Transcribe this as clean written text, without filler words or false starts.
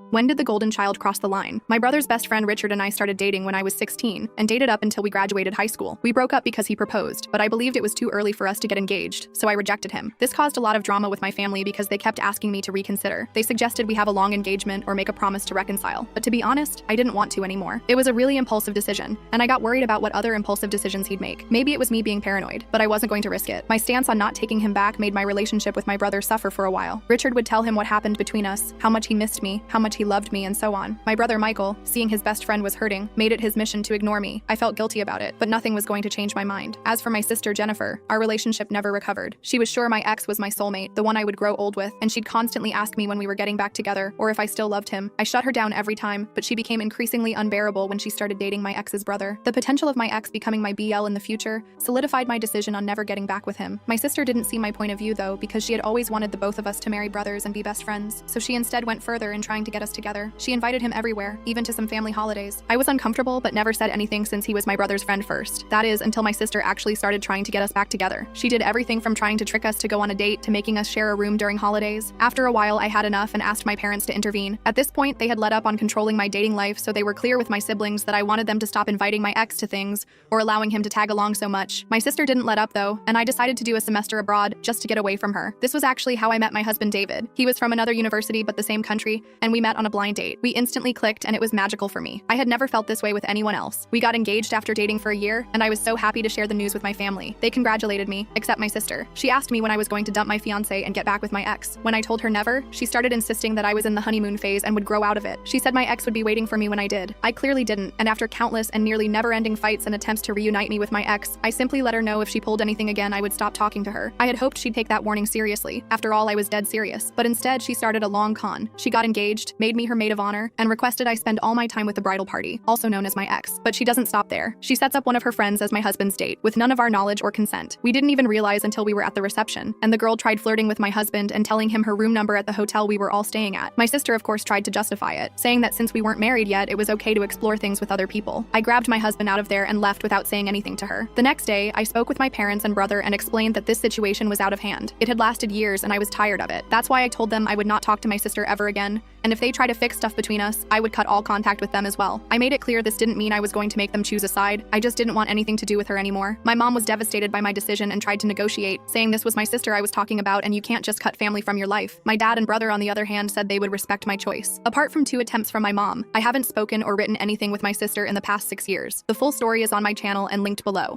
When did the golden child cross the line? My brother's best friend Richard and I started dating when I was 16 and dated up until we graduated high school. We broke up because he proposed, but I believed it was too early for us to get engaged, so I rejected him. This caused a lot of drama with my family because they kept asking me to reconsider. They suggested we have a long engagement or make a promise to reconcile, but to be honest, I didn't want to anymore. It was a really impulsive decision, and I got worried about what other impulsive decisions he'd make. Maybe it was me being paranoid, but I wasn't going to risk it. My stance on not taking him back made my relationship with my brother suffer for a while. Richard would tell him what happened between us, how much he missed me, how much he loved me, and so on. My brother Michael, seeing his best friend was hurting, made it his mission to ignore me. I felt guilty about it, but nothing was going to change my mind. As for my sister Jennifer, our relationship never recovered. She was sure my ex was my soulmate, the one I would grow old with, and she'd constantly ask me when we were getting back together or if I still loved him. I shut her down every time, but she became increasingly unbearable when she started dating my ex's brother. The potential of my ex becoming my BL in the future solidified my decision on never getting back with him. My sister didn't see my point of view though, because she had always wanted the both of us to marry brothers and be best friends, so she instead went further in trying to get us together. She invited him everywhere, even to some family holidays. I was uncomfortable but never said anything since he was my brother's friend first. That is, until my sister actually started trying to get us back together. She did everything from trying to trick us to go on a date to making us share a room during holidays. After a while, I had enough and asked my parents to intervene. At this point, they had let up on controlling my dating life, so they were clear with my siblings that I wanted them to stop inviting my ex to things or allowing him to tag along so much. My sister didn't let up though, and I decided to do a semester abroad just to get away from her. This was actually how I met my husband David. He was from another university but the same country, and we met on a blind date. We instantly clicked and it was magical for me. I had never felt this way with anyone else. We got engaged after dating for a year, and I was so happy to share the news with my family. They congratulated me, except my sister. She asked me when I was going to dump my fiancé and get back with my ex. When I told her never, she started insisting that I was in the honeymoon phase and would grow out of it. She said my ex would be waiting for me when I did. I clearly didn't, and after countless and nearly never-ending fights and attempts to reunite me with my ex, I simply let her know if she pulled anything again I would stop talking to her. I had hoped she'd take that warning seriously. After all, I was dead serious. But instead, she started a long con. She got engaged, made me her maid of honor, and requested I spend all my time with the bridal party, also known as my ex. But she doesn't stop there. She sets up one of her friends as my husband's date, with none of our knowledge or consent. We didn't even realize until we were at the reception, and the girl tried flirting with my husband and telling him her room number at the hotel we were all staying at. My sister, of course, tried to justify it, saying that since we weren't married yet, it was okay to explore things with other people. I grabbed my husband out of there and left without saying anything to her. The next day, I spoke with my parents and brother and explained that this situation was out of hand. It had lasted years and I was tired of it. That's why I told them I would not talk to my sister ever again, and if they try to fix stuff between us, I would cut all contact with them as well. I made it clear this didn't mean I was going to make them choose a side. I just didn't want anything to do with her anymore. My mom was devastated by my decision and tried to negotiate, saying this was my sister I was talking about and you can't just cut family from your life. My dad and brother, on the other hand, said they would respect my choice. Apart from 2 attempts from my mom, I haven't spoken or written anything with my sister in the past 6 years. The full story is on my channel and linked below.